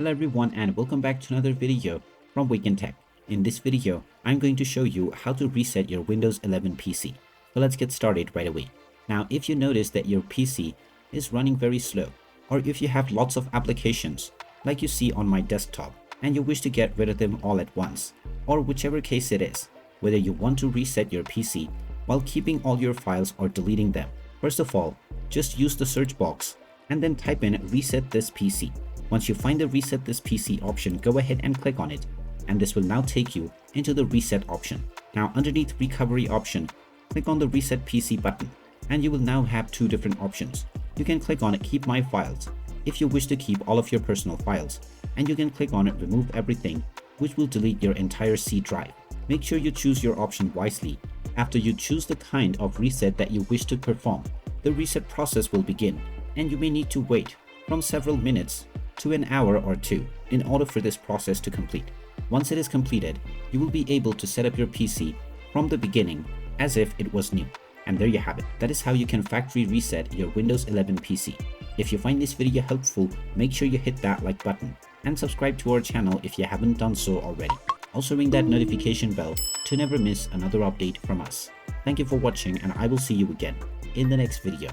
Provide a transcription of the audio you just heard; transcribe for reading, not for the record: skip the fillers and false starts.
Hello everyone and welcome back to another video from Wake&Tech. In this video, I'm going to show you how to reset your Windows 11 PC. So let's get started right away. Now, if you notice that your PC is running very slow, or if you have lots of applications like you see on my desktop and you wish to get rid of them all at once, or whichever case it is, whether you want to reset your PC while keeping all your files or deleting them, first of all, just use the search box and then type in reset this PC. Once you find the reset this PC option, go ahead and click on it, and this will now take you into the reset option. Now underneath recovery option, click on the reset PC button and you will now have two different options. You can click on keep my files if you wish to keep all of your personal files, and you can click on remove everything, which will delete your entire C drive. Make sure you choose your option wisely. After you choose the kind of reset that you wish to perform, the reset process will begin, and you may need to wait from several minutes to an hour or two in order for this process to complete. Once it is completed, you will be able to set up your PC from the beginning as if it was new. And there you have it. That is how you can factory reset your Windows 11 PC. If you find this video helpful, make sure you hit that like button and subscribe to our channel if you haven't done so already. Also ring that notification bell to never miss another update from us. Thank you for watching, and I will see you again in the next video.